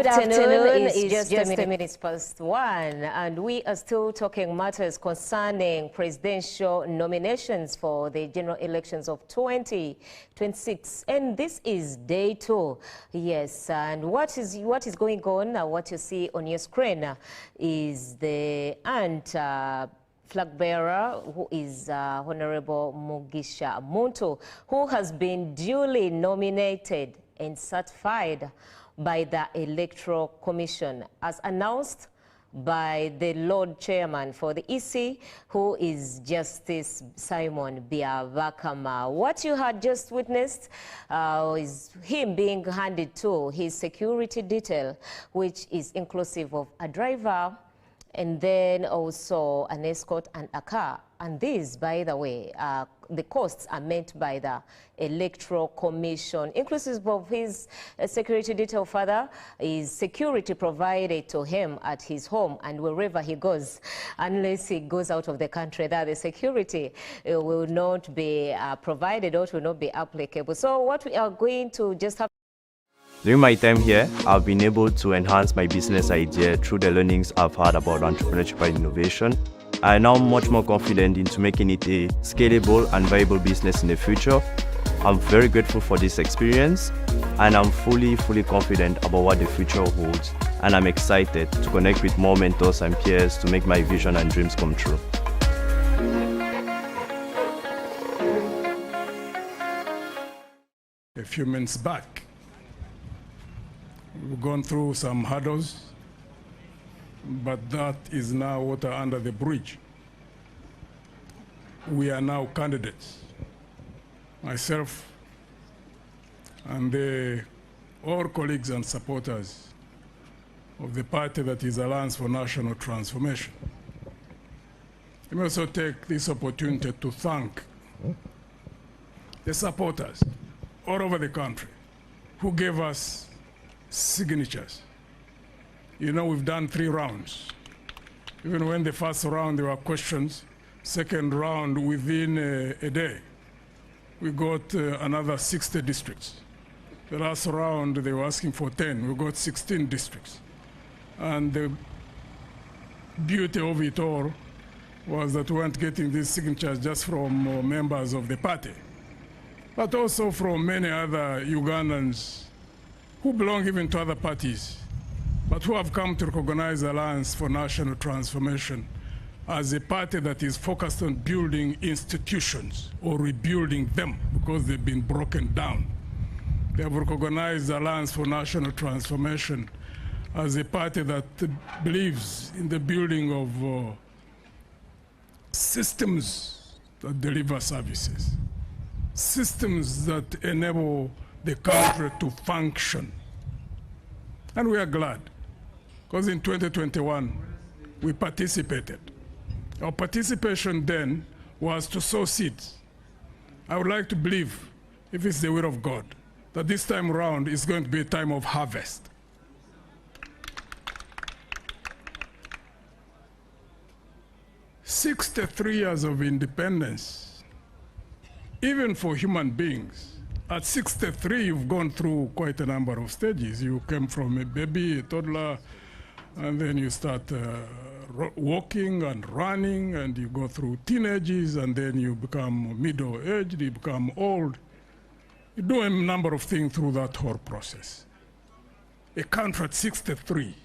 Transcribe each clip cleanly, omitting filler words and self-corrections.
Good afternoon. It's just a minute past 1, and we are still talking matters concerning presidential nominations for the general elections of 2026, and this is day 2. Yes, and what is going on? What you see on your screen is the flag bearer, who is Honorable Mugisha Muntu, who has been duly nominated and certified by the Electoral Commission, as announced by the Lord Chairman for the EC, who is Justice Simon Biavakama. What you had just witnessed is him being handed to his security detail, which is inclusive of a driver and then also an escort and a car. And these, by the way, the costs are met by the Electoral Commission, inclusive of his security detail. Further, is security provided to him at his home and wherever he goes, unless he goes out of the country, that the security will not be provided or will not be applicable. So what we are going to just have. During my time here, I've been able to enhance my business idea through the learnings I've had about entrepreneurship and innovation. I am now much more confident into making it a scalable and viable business in the future. I'm very grateful for this experience, and I'm fully confident about what the future holds. And I'm excited to connect with more mentors and peers to make my vision and dreams come true. A few months back, we've gone through some hurdles, but that is now water under the bridge. We are now candidates. Myself and all colleagues and supporters of the party that is Alliance for National Transformation. Let me also take this opportunity to thank the supporters all over the country who gave us signatures. You know, we've done 3 rounds. Even when the first round there were questions, second round within a day, we got another 60 districts. The last round they were asking for 10, we got 16 districts. And the beauty of it all was that we weren't getting these signatures just from members of the party, but also from many other Ugandans who belong even to other parties, but who have come to recognize the Alliance for National Transformation as a party that is focused on building institutions or rebuilding them because they've been broken down. They have recognized the Alliance for National Transformation as a party that believes in the building of systems that deliver services, systems that enable the country to function. And we are glad, because in 2021, we participated. Our participation then was to sow seeds. I would like to believe, if it's the will of God, that this time around is going to be a time of harvest. "63 years of independence, even for human beings. At 63, you've gone through quite a number of stages. You came from a baby, a toddler, and then you start walking and running, and you go through teenagers, and then you become middle-aged, you become old. You do a number of things through that whole process. A country at 63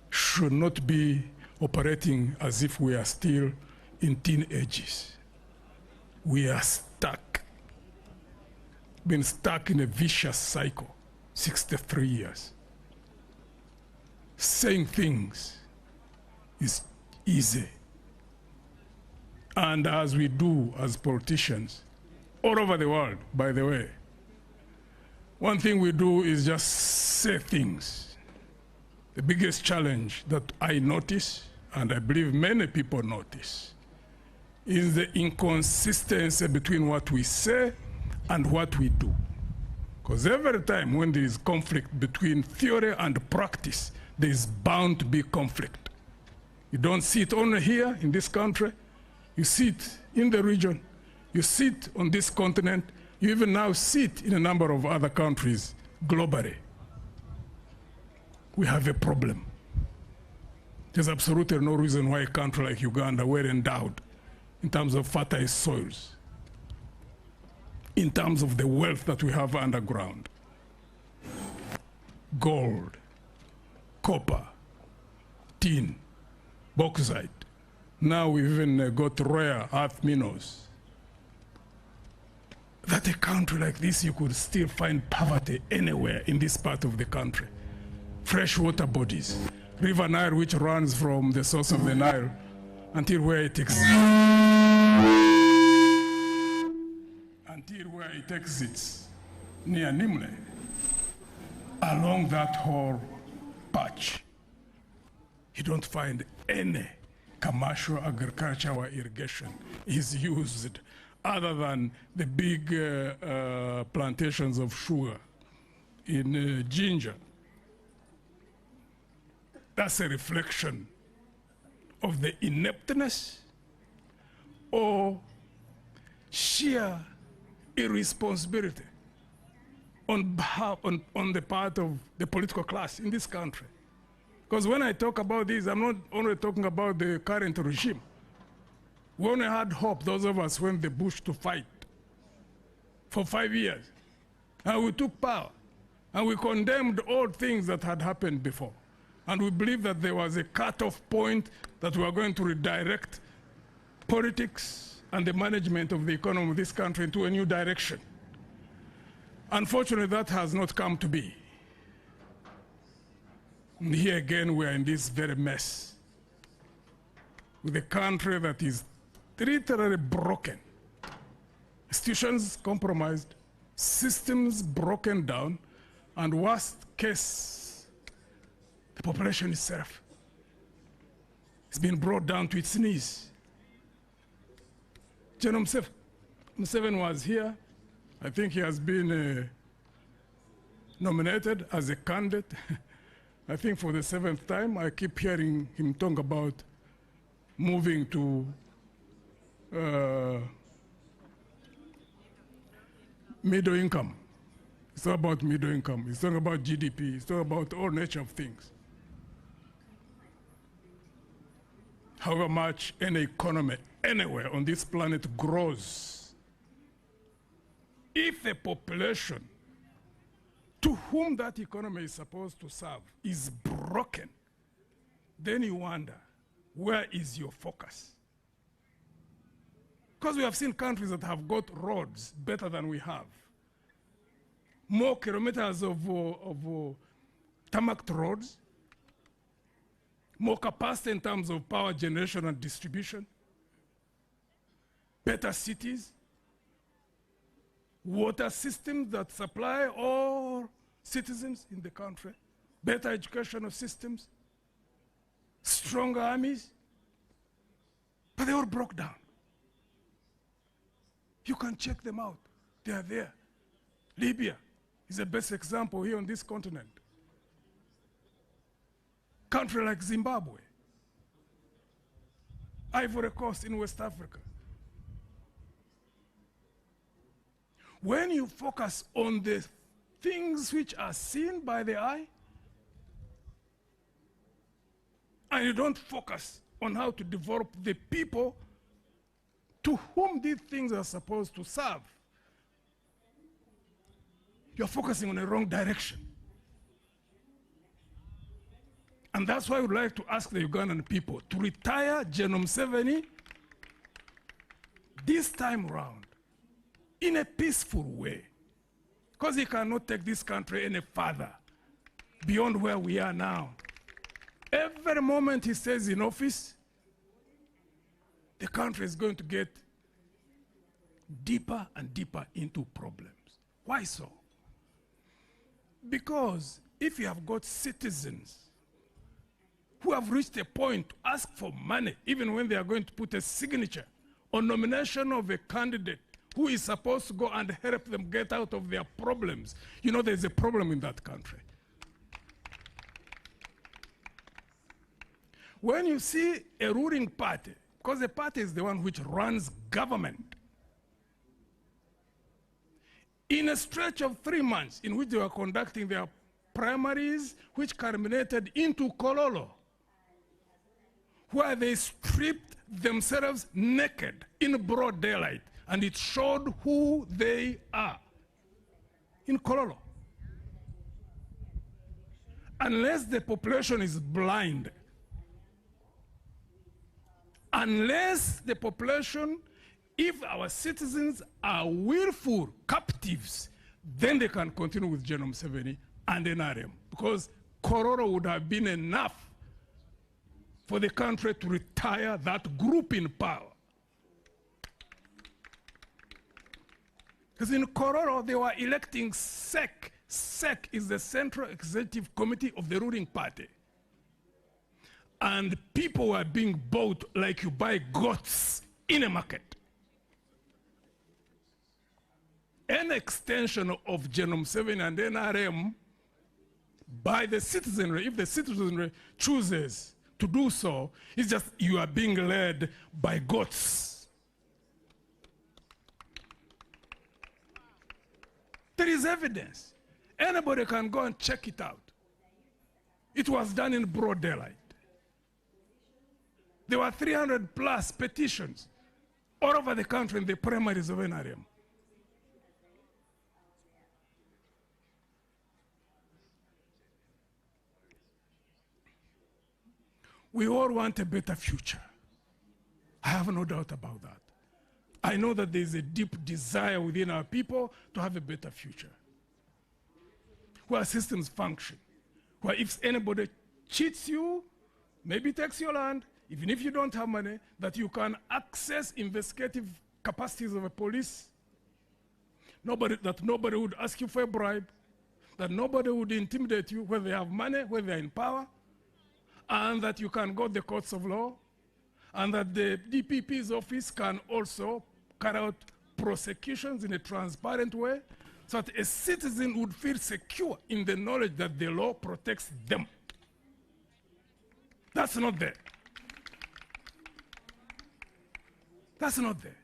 should not be operating as if we are still in teenagers. We are stuck. Been stuck in a vicious cycle, 63 years. Saying things is easy. And as we do as politicians, all over the world, by the way, one thing we do is just say things. The biggest challenge that I notice, and I believe many people notice, is the inconsistency between what we say and what we do. Because every time when there is conflict between theory and practice, there is bound to be conflict. You don't see it only here in this country, you see it in the region, you see it on this continent, you even now see it in a number of other countries globally. we have a problem. There's absolutely no reason why a country like Uganda, well endowed in terms of fertile soils, in terms of the wealth that we have underground, gold, copper, tin, bauxite. Now we've even got rare earth minerals. That a country like this, you could still find poverty anywhere in this part of the country. Freshwater bodies, River Nile, which runs from the source of the Nile until where it exits near Nimle, along that whole patch. You don't find any commercial agriculture or irrigation is used other than the big plantations of sugar in ginger. That's a reflection of the ineptness or sheer irresponsibility on the part of the political class in this country. Because when I talk about this, I'm not only talking about the current regime. We only had hope, those of us went the bush to fight for 5 years. And we took power. And we condemned all things that had happened before. And we believed that there was a cutoff point that we were going to redirect politics and the management of the economy of this country into a new direction. Unfortunately, that has not come to be. And here again, we are in this very mess with a country that is literally broken. Institutions compromised, systems broken down, and worst case, the population itself has been brought down to its knees. General Museveni was here. I think he has been nominated as a candidate. I think for the 7th time. I keep hearing him talk about moving to middle income. It's not about middle income. It's not about GDP. It's not about all nature of things. However much any economy anywhere on this planet grows, if a population to whom that economy is supposed to serve is broken, then you wonder, where is your focus? Because we have seen countries that have got roads better than we have. More kilometers of tarmac roads, more capacity in terms of power generation and distribution, better cities, water systems that supply all citizens in the country, better educational systems, stronger armies, but they all broke down. You can check them out. They are there. Libya is the best example here on this continent. Country like Zimbabwe, Ivory Coast in West Africa. When you focus on the things which are seen by the eye, and you don't focus on how to develop the people to whom these things are supposed to serve, you're focusing on the wrong direction. And that's why I would like to ask the Ugandan people to retire General Museveni this time around in a peaceful way, because he cannot take this country any further beyond where we are now. Every moment he stays in office, the country is going to get deeper and deeper into problems. Why so? Because if you have got citizens who have reached a point to ask for money, even when they are going to put a signature on nomination of a candidate who is supposed to go and help them get out of their problems, you know there's a problem in that country. When you see a ruling party, because the party is the one which runs government, in a stretch of 3 months in which they were conducting their primaries which culminated into Kololo, where they stripped themselves naked in broad daylight, and it showed who they are in Kololo. Unless the population is blind, unless the population, if our citizens are willful captives, then they can continue with Genome 70 and NRM, because Kololo would have been enough for the country to retire that group in power. Because in Kololo, they were electing SEC. SEC is the Central Executive Committee of the ruling party. And people were being bought like you buy goats in a market. An extension of Genome 7 and NRM by the citizenry, if the citizenry chooses to do so, it's just you are being led by goats. There is evidence. Anybody can go and check it out. It was done in broad daylight. There were 300 plus petitions all over the country in the primaries of NRM. We all want a better future. I have no doubt about that. I know that there is a deep desire within our people to have a better future, where systems function, where if anybody cheats you, maybe takes your land, even if you don't have money, that you can access investigative capacities of a police, that nobody would ask you for a bribe, that nobody would intimidate you, whether they have money, whether they're in power, and that you can go to the courts of law, and that the DPP's office can also carry out prosecutions in a transparent way, so that a citizen would feel secure in the knowledge that the law protects them. That's not there. That's not there.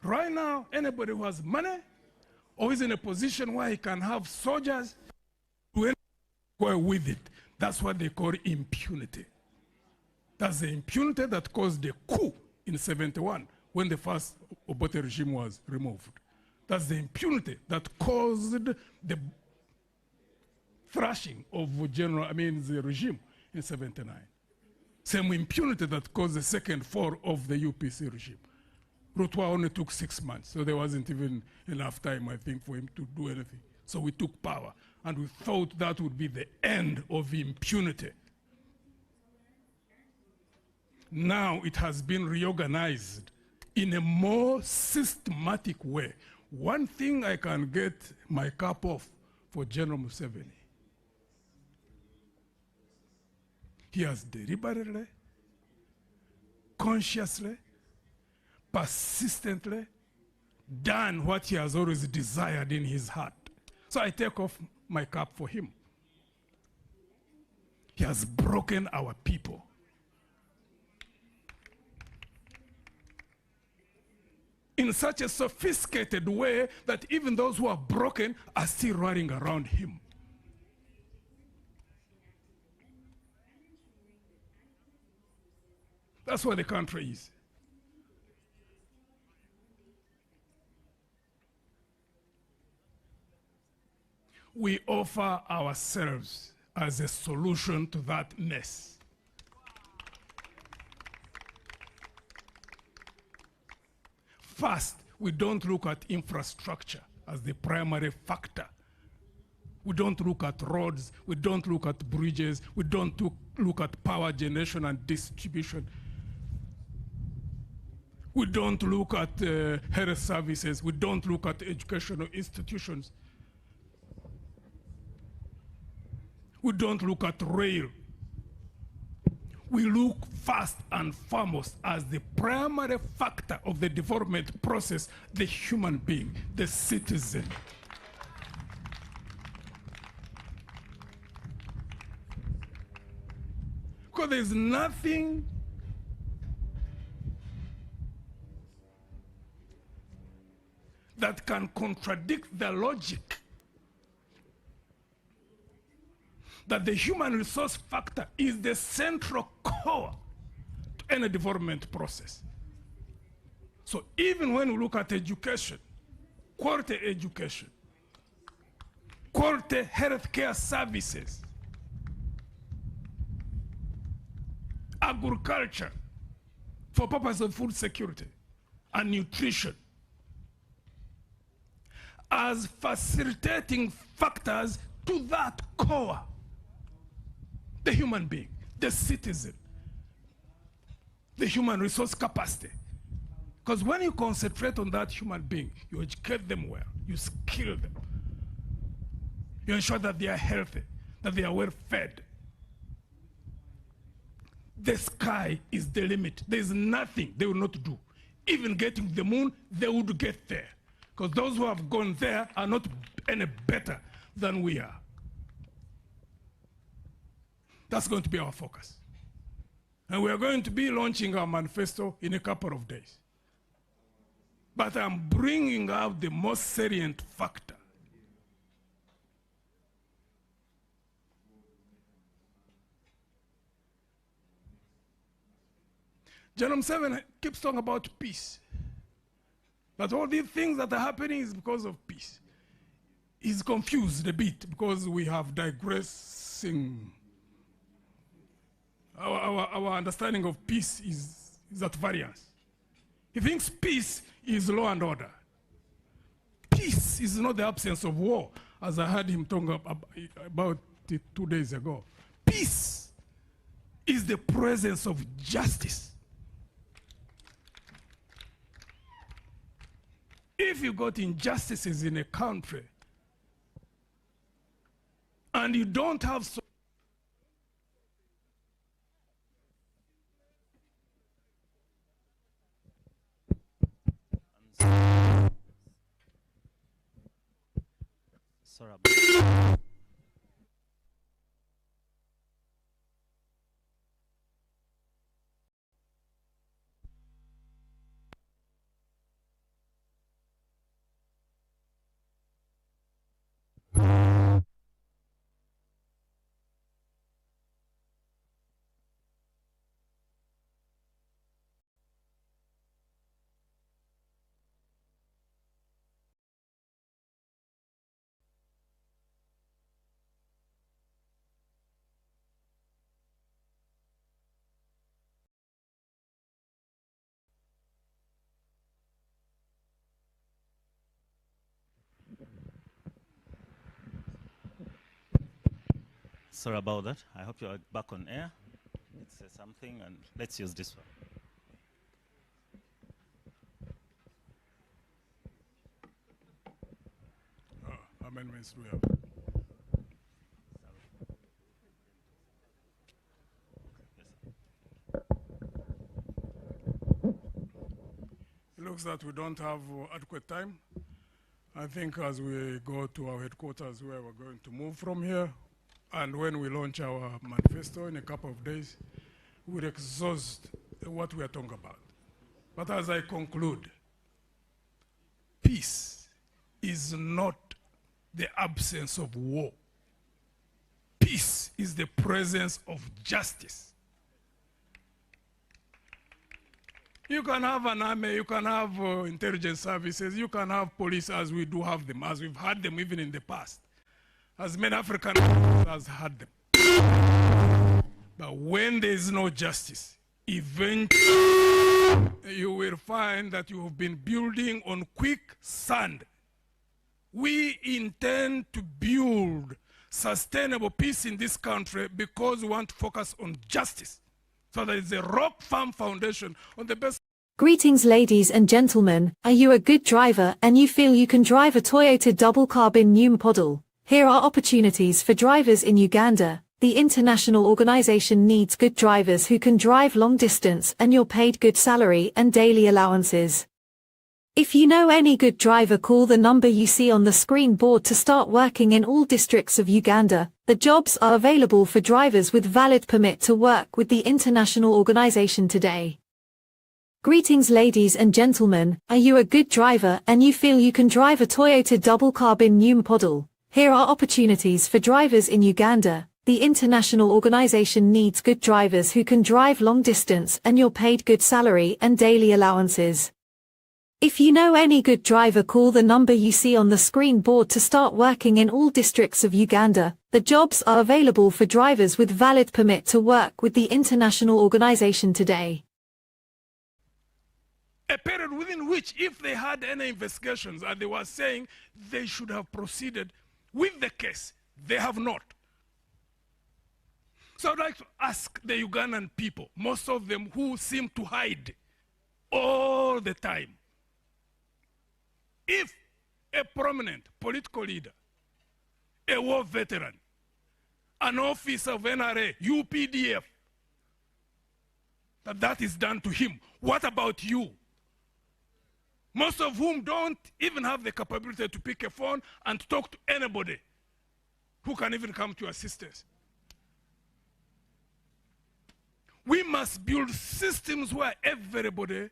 Right now, anybody who has money or is in a position where he can have soldiers do anything with it, that's what they call impunity. That's the impunity that caused the coup in '71 when the first Obote regime was removed. That's the impunity that caused the thrashing of the regime in '79. Same impunity that caused the second fall of the UPC regime. Rutwa only took 6 months, so there wasn't even enough time, I think, for him to do anything. So we took power, and we thought that would be the end of impunity. Now it has been reorganized in a more systematic way. One thing I can get my cap off for General Museveni: he has deliberately, consciously, persistently done what he has always desired in his heart. So I take off my cap for him. He has broken our people. In such a sophisticated way that even those who are broken are still running around him. That's what the country is. We offer ourselves as a solution to that mess. First, we don't look at infrastructure as the primary factor. We don't look at roads, we don't look at bridges, we don't look at power generation and distribution. We don't look at health services, we don't look at educational institutions. We don't look at rail. We look first and foremost as the primary factor of the development process, the human being, the citizen. Because there's nothing that can contradict the logic that the human resource factor is the central core to any development process. So even when we look at education, quality healthcare services, agriculture for purpose of food security and nutrition, as facilitating factors to that core, the human being, the citizen, the human resource capacity. Because when you concentrate on that human being, you educate them well, you skill them, you ensure that they are healthy, that they are well fed. The sky is the limit. There is nothing they will not do. Even getting to the moon, they would get there. Because those who have gone there are not any better than we are. That's going to be our focus. And we are going to be launching our manifesto in a couple of days. But I'm bringing out the most salient factor. General 7 keeps talking about peace. But all these things that are happening is because of peace. He's confused a bit because we have digressing. Our understanding of peace is at variance. He thinks peace is law and order. Peace is not the absence of war, as I heard him talk about it 2 days ago. Peace is the presence of justice. If you got injustices in a country and you don't have Sorry about Sorry about that. I hope you're back on air. It says something, and let's use this one. Amendments do we have? It looks that we don't have adequate time. I think as we go to our headquarters where we're going to move from here, and when we launch our manifesto in a couple of days, we'll exhaust what we are talking about. But as I conclude, peace is not the absence of war. Peace is the presence of justice. You can have an army, you can have intelligence services, you can have police as we do have them, as we've had them even in the past. As many African countries has had them. But when there is no justice, eventually you will find that you have been building on quicksand. We intend to build sustainable peace in this country because we want to focus on justice. So there is a rock firm foundation on the best. Greetings ladies and gentlemen, are you a good driver and you feel you can drive a Toyota double carbon new model? Here are opportunities for drivers in Uganda. The international organization needs good drivers who can drive long distance and you're paid good salary and daily allowances. If you know any good driver, call the number you see on the screen board to start working in all districts of Uganda. The jobs are available for drivers with valid permit to work with the international organization today. Greetings ladies and gentlemen, are you a good driver and you feel you can drive a Toyota double carbon new model? Here are opportunities for drivers in Uganda. the international organization needs good drivers who can drive long distance and you're paid good salary and daily allowances. If you know any good driver, call the number you see on the screen board to start working in all districts of Uganda. The jobs are available for drivers with valid permit to work with the international organization today. A period within which, if they had any investigations and they were saying they should have proceeded with the case, they have not. So I'd like to ask the Ugandan people, most of them who seem to hide all the time, if a prominent political leader, a war veteran, an officer of NRA, UPDF, that is done to him, what about you? Most of whom don't even have the capability to pick a phone and talk to anybody who can even come to your assistance. We must build systems where everybody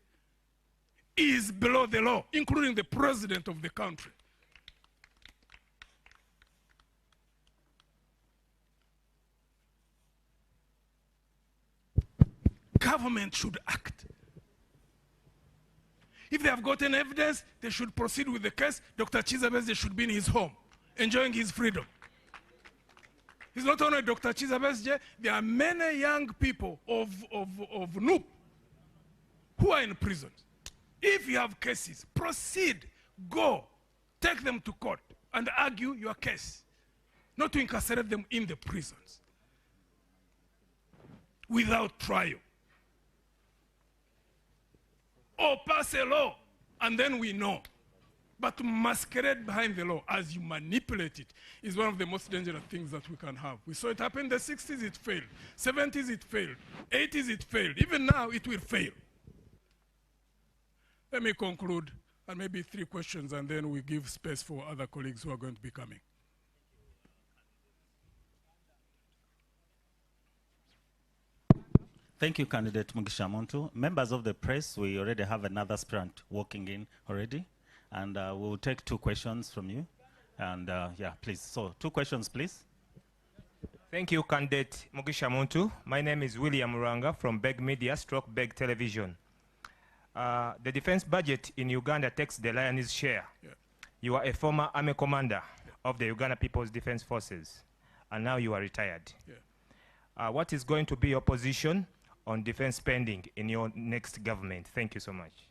is below the law, including the president of the country. Government should act. If they have gotten evidence, they should proceed with the case. Dr. Chizabeze should be in his home, enjoying his freedom. It's not only Dr. Chizabeze, there are many young people of NUP who are in prisons. If you have cases, proceed, go, take them to court and argue your case, not to incarcerate them in the prisons without trial. Or pass a law, and then we know. But to masquerade behind the law as you manipulate it is one of the most dangerous things that we can have. We saw it happen in the 60s, it failed. 70s, it failed. 80s, it failed. Even now, it will fail. Let me conclude, and maybe 3 questions, and then we give space for other colleagues who are going to be coming. Thank you, Candidate Mugisha Muntu. Members of the press, we already have another aspirant walking in already, and we'll take 2 questions from you. And yeah, please. So 2 questions, please. Thank you, Candidate Mugisha Muntu. My name is William Ranga from Beg Media / Beg Television. The defense budget in Uganda takes the lion's share. Yeah. You are a former army commander of the Uganda People's Defense Forces, and now you are retired. Yeah. What is going to be your position on defense spending in your next government? Thank you so much.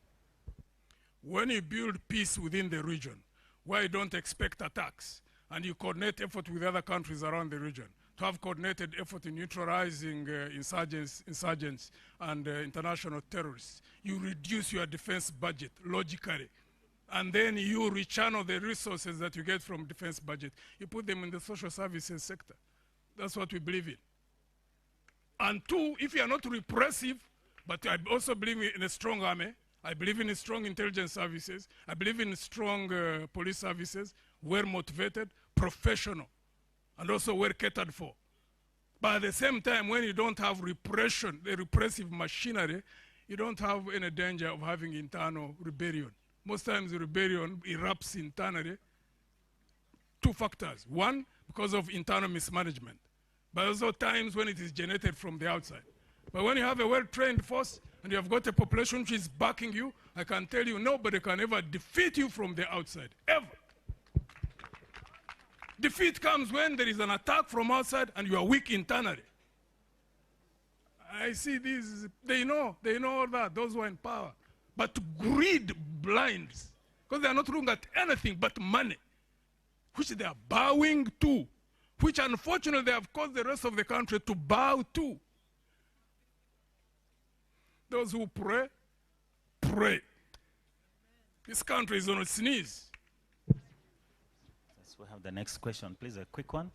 When you build peace within the region, where you don't expect attacks, and you coordinate effort with other countries around the region, to have coordinated effort in neutralizing insurgents and international terrorists, you reduce your defense budget logically. And then you rechannel the resources that you get from defense budget. You put them in the social services sector. That's what we believe in. And 2, if you are not repressive, but I also believe in a strong army, I believe in strong intelligence services, I believe in strong police services, well motivated, professional, and also well catered for. But at the same time, when you don't have repression, the repressive machinery, you don't have any danger of having internal rebellion. Most times the rebellion erupts internally. 2 factors. 1, because of internal mismanagement. But also times when it is generated from the outside. But when you have a well-trained force and you have got a population which is backing you, I can tell you nobody can ever defeat you from the outside, ever. Defeat comes when there is an attack from outside and you are weak internally. I see these, they know all that, those who are in power. But greed blinds, because they are not looking at anything but money, which they are bowing to, which unfortunately they have caused the rest of the country to bow to. Those who pray, pray. This country is on its knees. Yes, we have the next question, please, a quick one.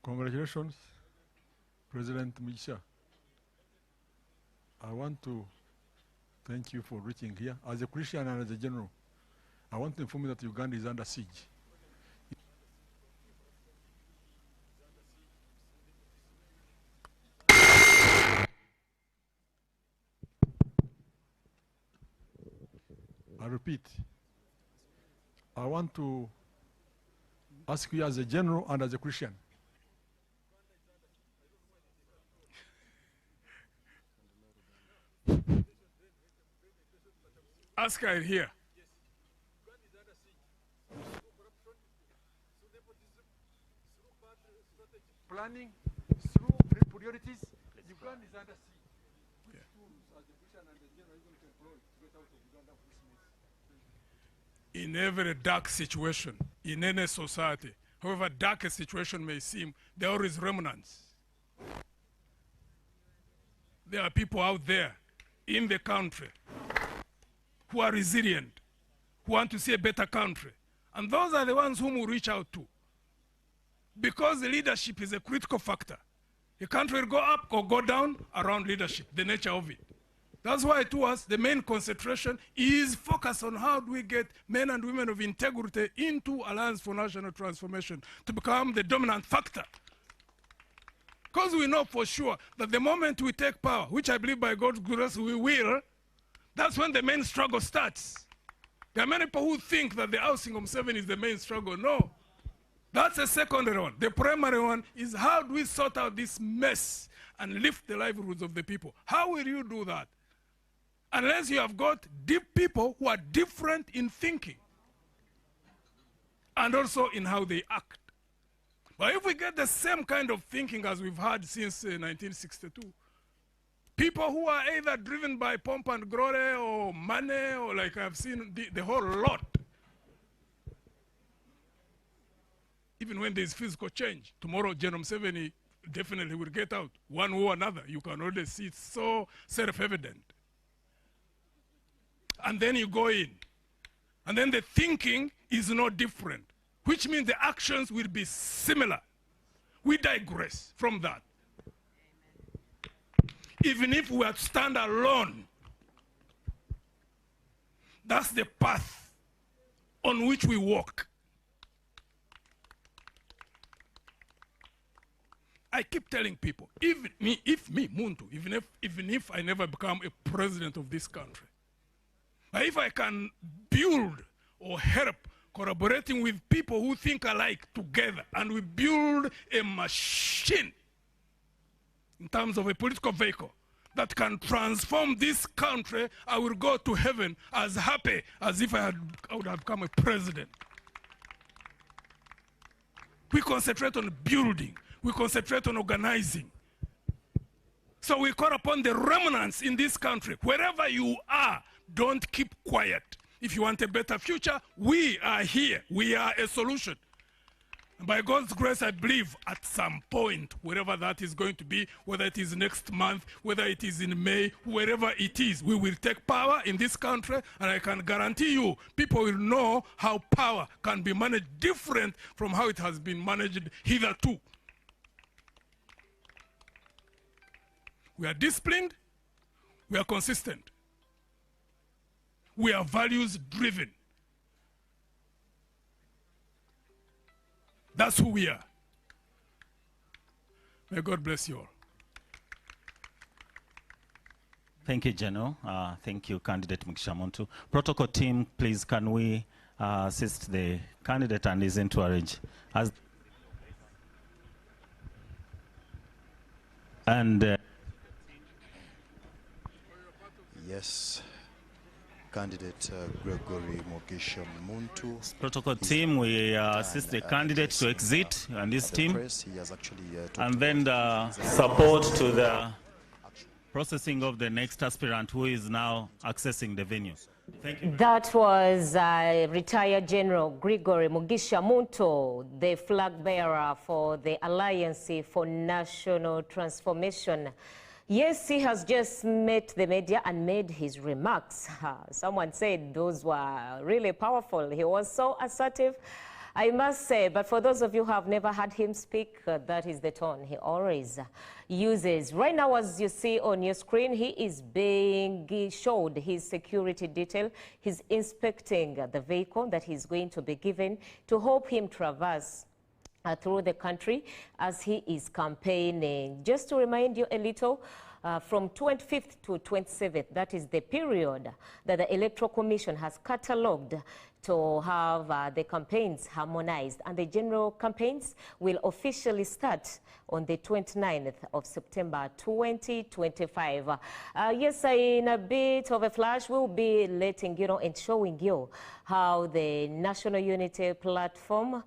Congratulations, President Mugisha. I want to thank you for reaching here. As a Christian and as a general, I want to inform you that Uganda is under siege. I repeat, I want to ask you as a general and as a Christian, Ask her here. Planning, through priorities, Uganda is under siege. Which tools are the Bush and the general going to employ to get out of Uganda of this mess? In every dark situation, in any society, however dark a situation may seem, there are always remnants. There are people out there in the country who are resilient, who want to see a better country. And those are the ones whom we reach out to. Because the leadership is a critical factor. A country will go up or go down around leadership, the nature of it. That's why to us, the main concentration is focused on how do we get men and women of integrity into Alliance for National Transformation to become the dominant factor. Because we know for sure that the moment we take power, which I believe by God's grace we will, that's when the main struggle starts. There are many people who think that the ousting of Museveni is the main struggle. No. That's the secondary one. The primary one is how do we sort out this mess and lift the livelihoods of the people? How will you do that? Unless you have got deep people who are different in thinking and also in how they act. But if we get the same kind of thinking as we've had since 1962, people who are either driven by pomp and glory or money or like I've seen the whole lot, even when there's physical change, tomorrow General Museveni definitely will get out, one way or another. You can already see it's so self-evident. And then you go in, and then the thinking is not different, which means the actions will be similar. We digress from that. Even if we are to stand alone, that's the path on which we walk. I keep telling people, if me, Muntu, even if I never become a president of this country, if I can build or help collaborating with people who think alike together, and we build a machine in terms of a political vehicle that can transform this country, I will go to heaven as happy as if I would have become a president. We concentrate on building. We concentrate on organizing. So we call upon the remnants in this country. Wherever you are, don't keep quiet. If you want a better future, we are here. We are a solution. And by God's grace, I believe at some point, wherever that is going to be, whether it is next month, whether it is in May, wherever it is, we will take power in this country, and I can guarantee you, people will know how power can be managed different from how it has been managed hitherto. We are disciplined, we are consistent, we are values driven. That's who we are. May God bless you all. Thank you, General. Thank you, Candidate Mugisha Muntu. Protocol team, please, can we assist the candidate and his entourage? Yes, candidate Gregory Mugisha Muntu. Protocol team, we assist the candidate to exit and his team, and then the support to the processing of the next aspirant who is now accessing the venue. Thank you. That was retired General Gregory Mugisha Muntu, the flag bearer for the Alliance for National Transformation. Yes, he has just met the media and made his remarks. Someone said those were really powerful. He was so assertive, I must say. But for those of you who have never heard him speak, that is the tone he always uses. Right now, as you see on your screen, he is being showed his security detail. He's inspecting the vehicle that he's going to be given to help him traverse through the country as he is campaigning. Just to remind you a little, from 25th to 27th. That is the period that the Electoral Commission has catalogued to have the campaigns harmonized, and the general campaigns will officially start on the 29th of September 2025. Yes, in a bit of a flash, we'll be letting you know and showing you how the National Unity Platform,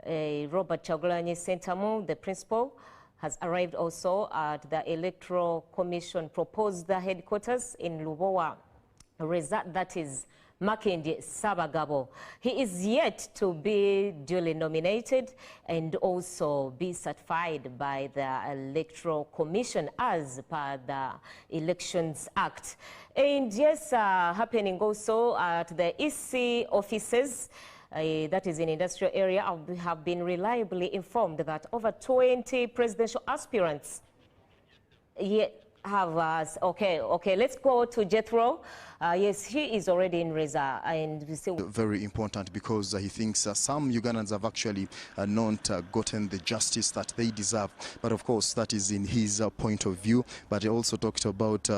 Robert Kyagulanyi Ssentamu, the principal, has arrived also at the Electoral Commission proposed headquarters in Lubowa, that is Makindye Sabagabo. He is yet to be duly nominated and also be certified by the Electoral Commission as per the Elections Act. And yes, happening also at the EC offices, that is in industrial area, I have been reliably informed that over 20 presidential aspirants have okay, let's go to Jethro. Yes, he is already in Reza, and we still very important because he thinks some Ugandans have actually not gotten the justice that they deserve. But of course, that is in his point of view. But he also talked about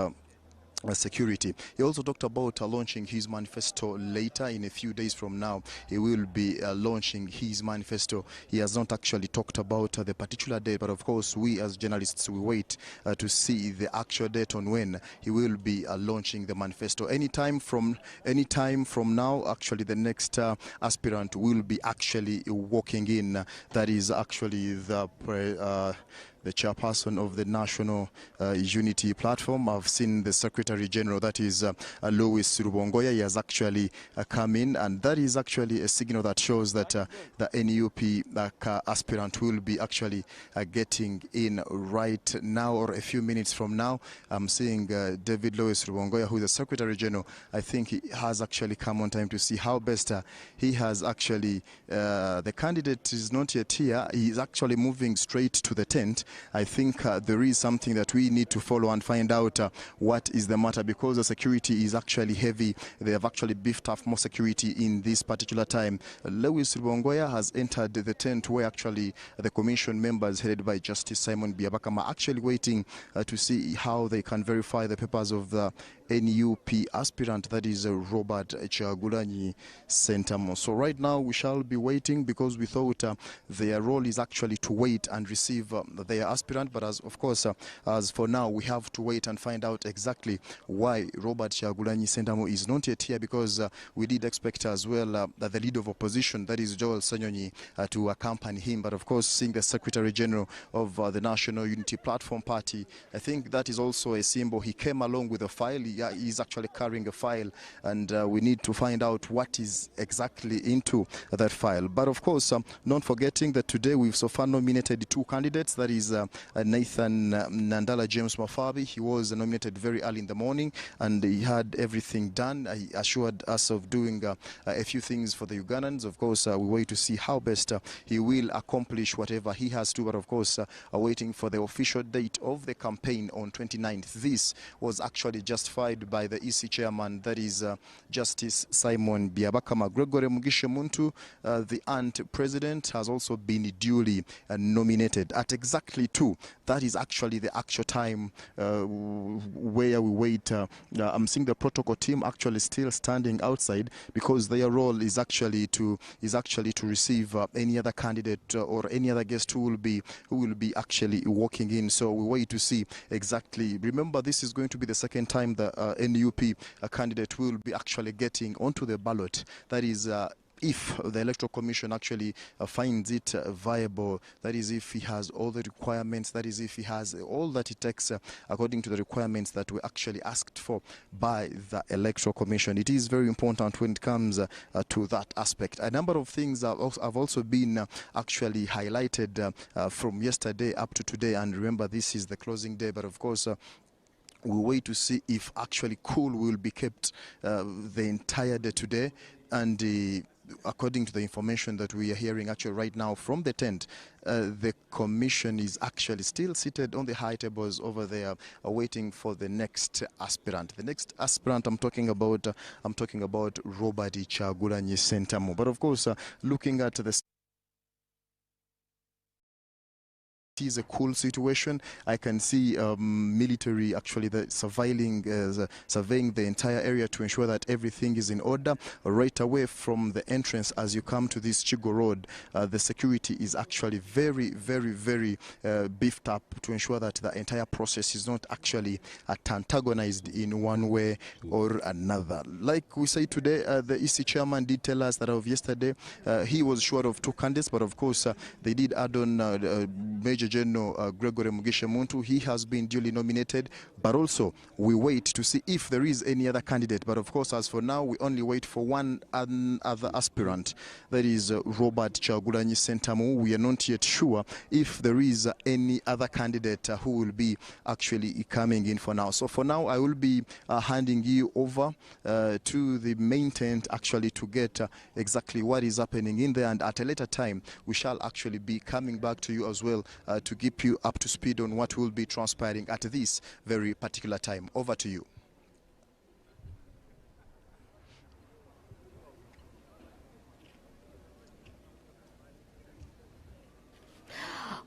security. He also talked about launching his manifesto later. In a few days from now, he will be launching his manifesto. He has not actually talked about the particular date, but of course we as journalists, we wait to see the actual date on when he will be launching the manifesto. Anytime from now, actually the next aspirant will be actually walking in. That is actually the chairperson of the National Unity Platform. I've seen the Secretary General, that is Louis Rubongoya. He has actually come in, and that is actually a signal that shows that the NUP aspirant will be actually getting in right now or a few minutes from now. I'm seeing David Louis Rubongoya, who is the Secretary General. I think he has actually come on time to see how best he has actually, the candidate is not yet here. He is actually moving straight to the tent. I think there is something that we need to follow and find out what is the matter, because the security is actually heavy. They have actually beefed up more security in this particular time. Lewis Rubongoya has entered the tent where actually the commission members headed by Justice Simon Biabakama are actually waiting to see how they can verify the papers of the NUP aspirant, that is Robert Kyagulanyi Ssentamu. So right now we shall be waiting, because we thought their role is actually to wait and receive their aspirant, but as of course as for now we have to wait and find out exactly why Robert Kyagulanyi Ssentamu is not yet here, because we did expect as well that the leader of opposition, that is Joel Sanyonyi, to accompany him. But of course, seeing the Secretary General of the National Unity Platform Party, I think that is also a symbol. He came along with a file. He's actually carrying a file, and we need to find out what is exactly into that file. But of course, not forgetting that today we've so far nominated two candidates. That is Nathan Nandala James Mafabi. He was nominated very early in the morning, and he had everything done. He assured us of doing a few things for the Ugandans. Of course, we wait to see how best he will accomplish whatever he has to. But of course, waiting for the official date of the campaign on 29th. This was actually justified by the EC chairman, that is Justice Simon Biabakama. Gregory Mugisha Muntu, the aunt president, has also been duly nominated at exactly 2. That is actually the actual time where we wait. I'm seeing the protocol team actually still standing outside, because their role is actually to receive any other candidate or any other guest who will be actually walking in. So we wait to see exactly. Remember, this is going to be the second time the NUP candidate will be actually getting onto the ballot. That is if the Electoral Commission actually finds it viable, that is if he has all the requirements, that is if he has all that it takes according to the requirements that were actually asked for by the Electoral Commission. It is very important when it comes to that aspect. A number of things have also been actually highlighted from yesterday up to today, and remember, this is the closing day, but of course we'll wait to see if actually cool will be kept the entire day today. And according to the information that we are hearing actually right now from the tent, the commission is actually still seated on the high tables over there, waiting for the next aspirant. The next aspirant I'm talking about Robert Kyagulanyi Ssentamu. But of course, looking at the is a cool situation. I can see military actually surveying the entire area to ensure that everything is in order. Right away from the entrance as you come to this Chigo Road, the security is actually very, very, very beefed up to ensure that the entire process is not actually antagonized in one way or another. Like we say today, the EC chairman did tell us that of yesterday he was short of 2 candidates, but of course they did add on Major General Gregory Mugisha Muntu. He has been duly nominated, but also we wait to see if there is any other candidate. But of course, as for now, we only wait for one other aspirant, that is Robert Chagulanyi Sentamu. We are not yet sure if there is any other candidate who will be actually coming in for now. So for now, I will be handing you over to the main tent actually to get exactly what is happening in there, and at a later time, we shall actually be coming back to you as well to keep you up to speed on what will be transpiring at this very particular time. Over to you.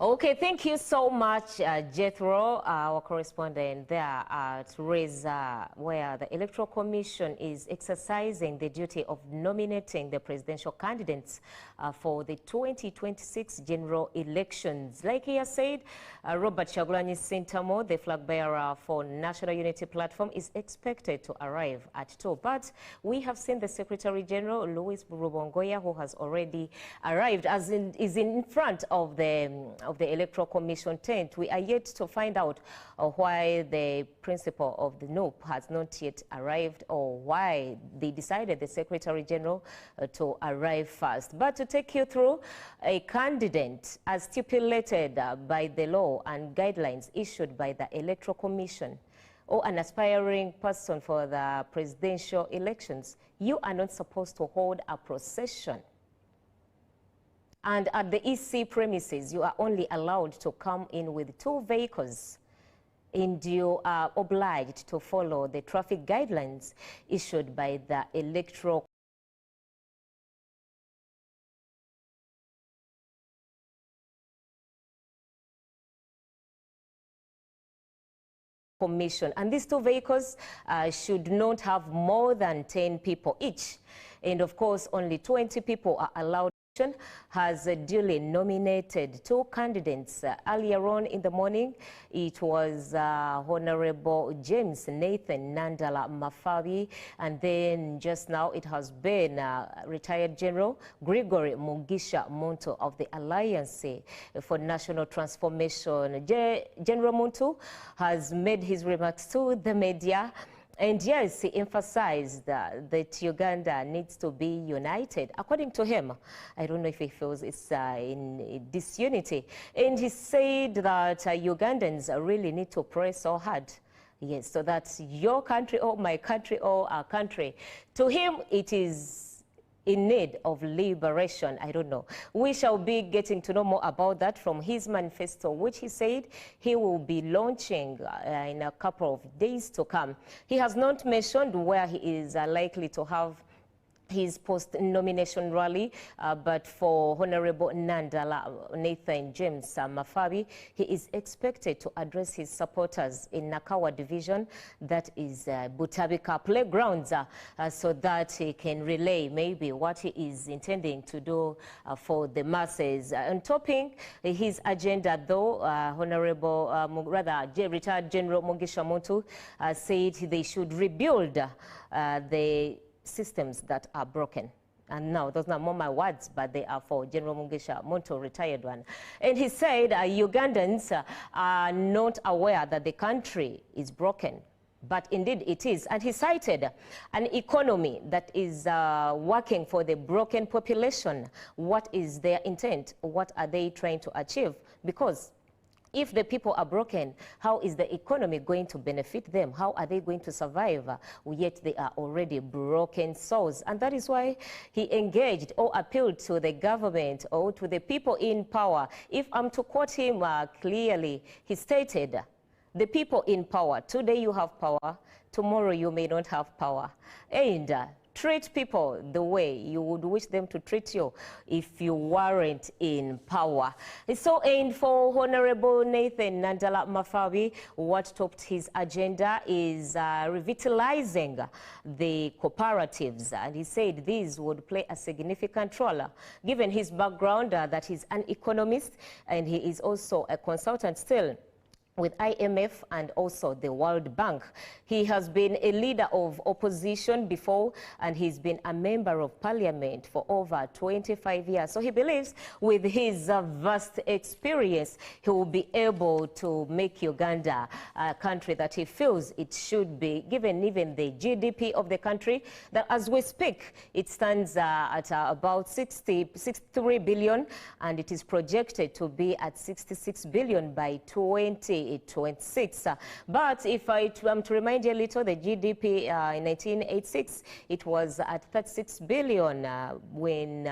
Okay, thank you so much, Jethro, our correspondent there at Reza, where the Electoral Commission is exercising the duty of nominating the presidential candidates for the 2026 general elections. Like he has said, Robert Chagulanyi Sentamu, the flag bearer for National Unity Platform, is expected to arrive at 2. But we have seen the Secretary General, Louis Rubongoya, who has already arrived, is in front of the Electoral Commission tent. We are yet to find out why the principal of the NUP has not yet arrived, or why they decided the Secretary General to arrive first. But to take you through, a candidate as stipulated by the law and guidelines issued by the Electoral Commission, or an aspiring person for the presidential elections, you are not supposed to hold a procession. And at the EC premises, you are only allowed to come in with 2 vehicles, and you are obliged to follow the traffic guidelines issued by the Electoral Commission. And these 2 vehicles should not have more than 10 people each. And of course, only 20 people are allowed. Has duly nominated 2 candidates. Earlier on in the morning, it was Honorable James Nathan Nandala Mafabi, and then just now it has been retired General Gregory Mugisha Muntu of the Alliance for National Transformation. General Muntu has made his remarks to the media. And yes, he emphasized that Uganda needs to be united. According to him, I don't know if he feels it's in disunity. And he said that Ugandans really need to pray so hard. Yes, so that's your country or my country or our country. To him, it is in need of liberation. I don't know. We shall be getting to know more about that from his manifesto, which he said he will be launching in a couple of days to come. He has not mentioned where he is likely to have his post-nomination rally, but for Honorable Nandala Nathan James Mafabi, he is expected to address his supporters in Nakawa division, that is Butabika Playgrounds, so that he can relay maybe what he is intending to do for the masses. On topping his agenda, though, retired General Mugisha Muntu said they should rebuild the systems that are broken. And now, those are not my words, but they are for General Mugisha Muntu, retired one. And he said Ugandans are not aware that the country is broken, but indeed it is. And he cited an economy that is working for the broken population. What is their intent? What are they trying to achieve? Because if the people are broken, how is the economy going to benefit them? How are they going to survive? Yet they are already broken souls. And that is why he engaged or appealed to the government or to the people in power. If I'm to quote him clearly, he stated, the people in power, today you have power, tomorrow you may not have power. And treat people the way you would wish them to treat you if you weren't in power. So, and for Honorable Nathan Nandala Mafabi, what topped his agenda is revitalizing the cooperatives, and he said these would play a significant role, given his background that he's an economist and he is also a consultant still with IMF and also the World Bank. He has been a leader of opposition before, and he's been a member of parliament for over 25 years. So he believes with his vast experience, he will be able to make Uganda a country that he feels it should be, given even the GDP of the country, that as we speak, it stands at about 63 billion, and it is projected to be at 66 billion by 2026. But if I'm to remind you a little, the GDP in 1986, it was at 36 billion when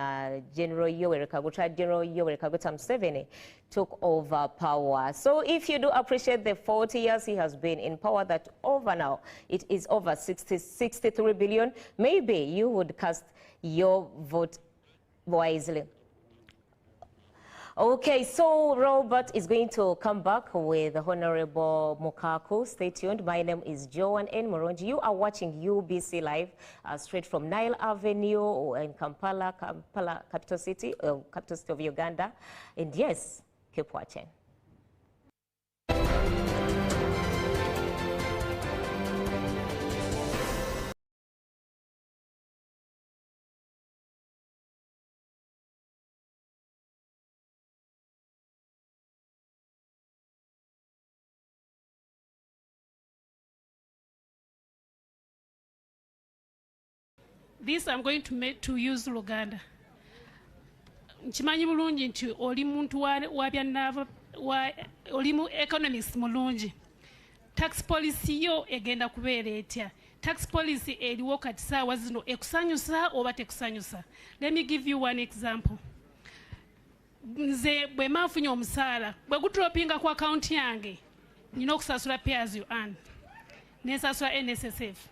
General Yoweri Kaguta Museveni took over power. So if you do appreciate the 40 years he has been in power, that over now it is over 63 billion, maybe you would cast your vote wisely. Okay, so Robert is going to come back with Honorable Mukaku. Stay tuned. My name is Joan N. Moronji. You are watching UBC Live straight from Nile Avenue in Kampala, capital city of Uganda. And yes, keep watching. This I'm going to use Luganda. Nchimanyi bulungi nti oli muntu wa byanava oli mu economist mulungi. Tax policy yo egenda kubeera etya. Tax policy eriwo kati saawa zino ekusanyusa oba tekusanyusa. Let me give you one example. Nze bwe mafunye omusaala bwe gutropinga ku account yange nina okusasula pay as you earn. Nesasula NSSF.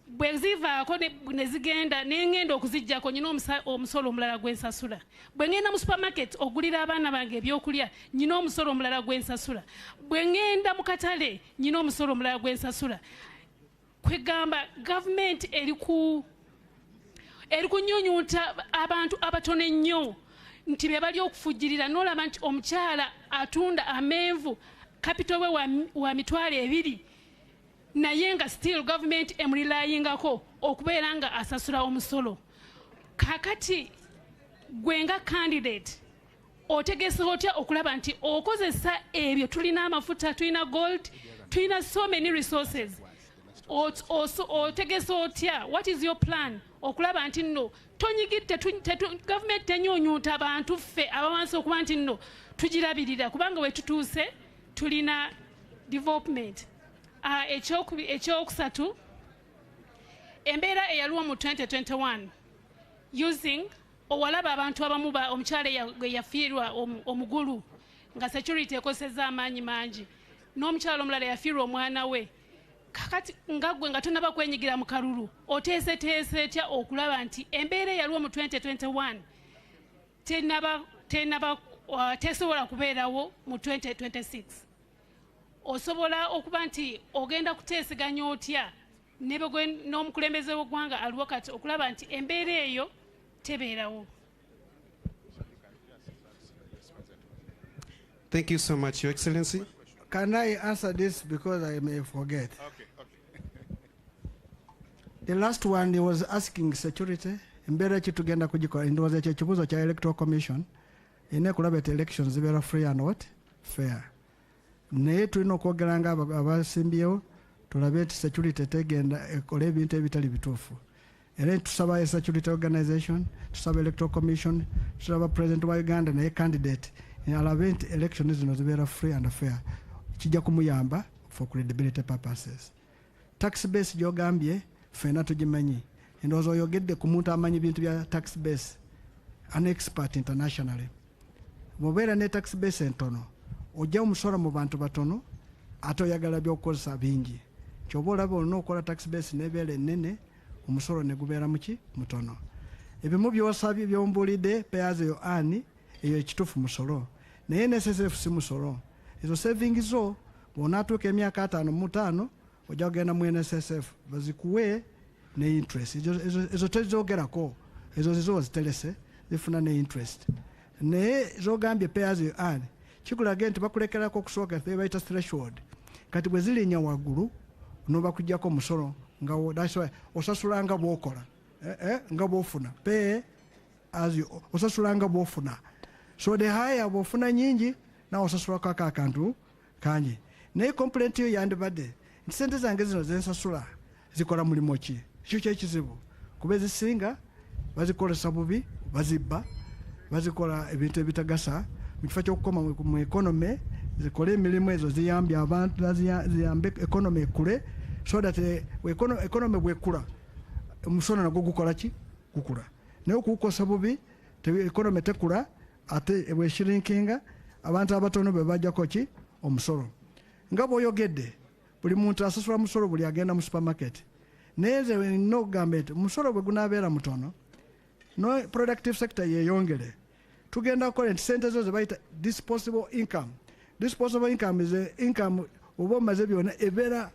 Bwe zivaako ne zigenda n'engenda okuziggyako nyina omusolo omulala gw'ensasula. Bwe ngenda mu supermarket ogulira abaana bange ebyokulya nyina omusolo omulala gw'ensasula. Bwe ngenda mu katale nyina omusolo omulala gw'ensasula. Kwegamba gavumenti eri kunnyunyunta abantu abatono ennyo nti be bali okufujjirira n'olaba nti omukyala atunda amenvu kapito we wa mitwalo 2 naye nga still government emulilayingako okubeera nga asasula omusolo. Kakati gwe nga candidate otegesa otya okulaba nti okozesa ebyo, tulina amafuta, tulina gold, tulina so many resources. Otegesa otya, what is your plan okulaba nti nno tonyigidde government tenyonyuuta abantu ffe abawansi okuba nti nno tugirabirira kubanga we tutuuse tulina development. Ekyokusatu, embeera eyaliwo mu 2021 using owalaba abantu abamu omukyala yafiirwa omugulu nga security ekoseza amaanyi mangi n'omukyala omulala yafiirwa omwana we. Kakati nga gwe nga tonaba kwenyigira mu kalulu oteeseteese etya okulaba nti embeera eyaliwo mu 2021 tesobola kubeerawo mu 2026? Osobola okuba nti ogenda kuteeseganya otya n'omukulembeze w'eggwanga aliwo kati okulaba nti embeera eyo tebeerawo? Thank you so much, Your Excellency. Can I answer this because I may forget? Okay. The last one, he was asking security. Embeera ki tugenda kugikola, ndowooza ekyo ekibuuzo kya Electoral Commission. Ine kulaba eti elections zibeera free and what? Fair. Naye tulina okwogeranga abasimbyewo tulabe nti security tegenda ekola ebintu ebitali bituufu. Era tusaba security organization, tusaba Electoral Commission, tusaba President wa Uganda naye candidate alabe nti elections zino zibeera free and fair. Kijja kumuyamba for credibility purposes. Tax base gy'ogambye ffenna tugimanyi. Endowooza oyogedde ku muntu amanyi bintu bya tax base, an expert internationally. Bw'obeera ne tax base entono ojja omusolo mu bantu batono ate oyagala by'okukozesa bingi. Ky'oba olaba olina okukola tax base n'ebeera ennene omusolo ne gubeera muki mutono. Ebimu byosabye byombuulidde payers you earn eyo ekituufu musolo naye NSSF si musolo. Ezo savings zo bw'onaatuuka emyaka 5 mu 5 ojja kugenda mu NSSF bazikuwe ne interest. Ezo tezoogerako, ezo zizo ziterese zifuna ne interest. Naye zogambye payers you earn kikulaga nti bakulekerako okusooka bayita threshold. Kati bwe zirinya waggulu noba kujjako omusolo nga osasula nga bw'okola nga bw'ofuna pay as you osasula nga bw'ofuna. So the higher bw'ofuna nyingi nawe osasulako akantu kangi. Naye complaint yo yandibadde nti sente zange zino zensasula zikola mulimu ki? Ekyo kyekizibu kuba ezisinga bazikolesa bubi, bazibba, bazikola ebintu ebitagasa mu kifo ky'okukoma mu economy zikole emirimu ezo ziyambye abantu ziyambe economy ekule so that economy bwekula omusolo nagwo gukola ki? Gukula. Naye okugukosa bubi economy tekula ate bweshrinkinga abantu abatono be bajjako ki? Omusolo. Nga bw'oyogedde buli muntu asasula musolo buli agenda mu supermarket. Naye nze nogamba nti omusolo bwe gunaabeera mutono no productive sector yeyongere tugenda kukola nti sente zo ze bayita disposable income. Disposable income is income oba omaze byonna ebeera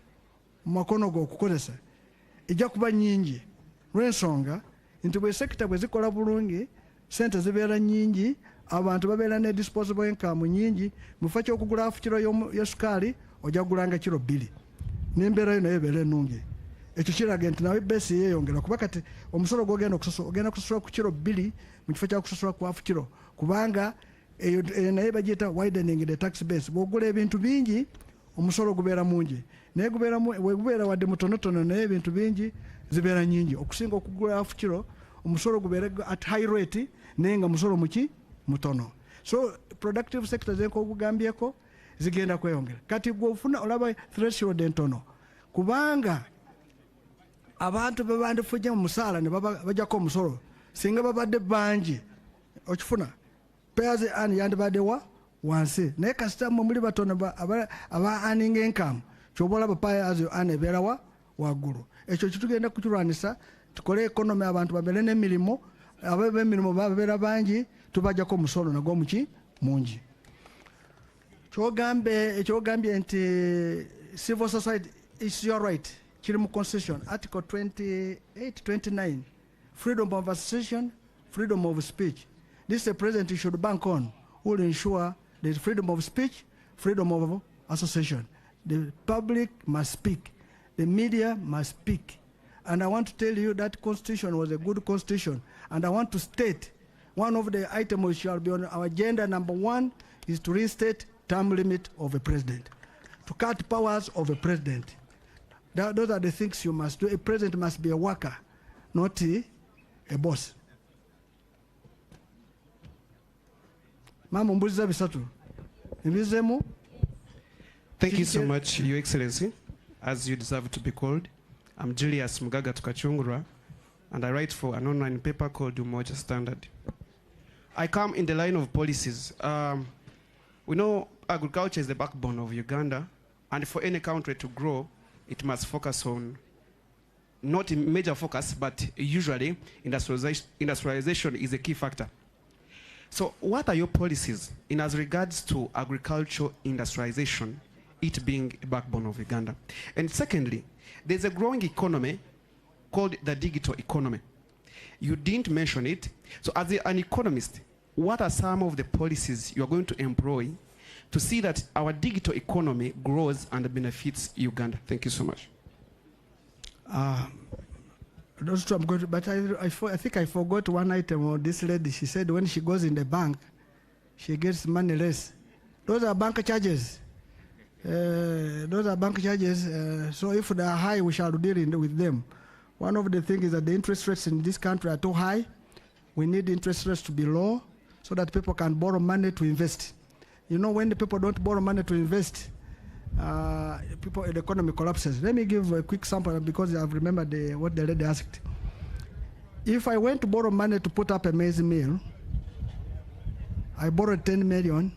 mu makono go okukozesa ejja kuba nyingi lw'ensonga nti bwe sekita bwe zikola bulungi sente zibeera nyingi abantu babeera ne disposable income nyingi mu kifo ky'okugula hafu kiro y'esukaali ojja kugulanga kiro 2 n'embeera yo nayo ebeera ennungi. Ekyo kiraga nti nawe besi yeeyongera kuba kati omusolo gw'ogenda kusasula ku kiro 2 mu kifo kya kusasula ku hafu kiro kubanga eyo naye bagiyita widening the tax base. Bw'ogula ebintu bingi omusolo gubeera mungi naye gubeera wadde mutonotono naye ebintu bingi zibeera nyingi okusinga okugula hafu kiro omusolo gubeera at high rate naye nga musolo muki mutono. So productive sector zenkogugambyeko zigenda kweyongera. Kati gw'ofuna olaba threshold entono kubanga abantu bebandifujja mu musaala ne bajjako omusolo singa babadde bangi okifuna payers and yandibadde wa wansi naye kasita muli batono aba earning income kyoba olaba payers and ebeera wa waggulu. Ekyo kitugenda kukirwanisa tukole economy abantu babeere n'emirimu ab'emirimu babeera bangi tubajjako omusolo nagwo muki mungi. Kyogambye nti civil society is your right kiri mu constitution article 28-29 freedom of association, freedom of speech. This the president should bank on will ensure the freedom of speech, freedom of association. The public must speak, the media must speak. And I want to tell you that constitution was a good constitution. And I want to state one of the items which shall be on our agenda number 1 is to restate term limit of a president, to cut powers of a president. Those are the things you must do. A president must be a worker, not a boss. Mama mbuliza bisatu. Mbizemu. Thank you so much, Your Excellency, as you deserve to be called. I'm Julius Mugaga Tukachungura, and I write for an online paper called Umoja Standard. I come in the line of policies. We know agriculture is the backbone of Uganda, and for any country to grow, it must focus on, not in major focus, but usually industrialization is a key factor. So what are your policies in as regards to agricultural industrialization, it being a backbone of Uganda? And secondly, there's a growing economy called the digital economy. You didn't mention it. So as an economist, what are some of the policies you are going to employ to see that our digital economy grows and benefits Uganda? Thank you so much. Those two I'm going to, but I think I forgot one item on this lady. She said when she goes in the bank, she gets money less. Those are bank charges. Those are bank charges. So if they are high, we shall deal with them. One of the things is that the interest rates in this country are too high. We need interest rates to be low so that people can borrow money to invest. You know, when the people don't borrow money to invest, the economy collapses. Let me give a quick sample because I've remembered what the lady asked. If I went to borrow money to put up a maize mill, I borrowed 10 million,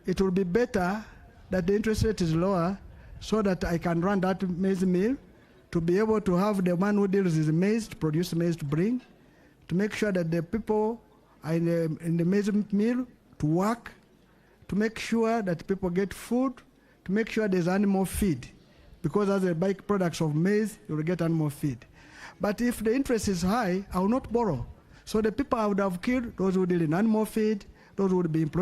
it will be better that the interest rate is lower so that I can run that maize mill to be able to have the man who deals with maize, to produce maize to bring, to make sure that the people are in the maize mill to work, to make sure that people get food, to make sure there's animal feed, because as a byproduct of maize, you will get animal feed. But if the interest is high, I will not borrow. So the people I would have killed, those who deal in animal feed, those who would be employed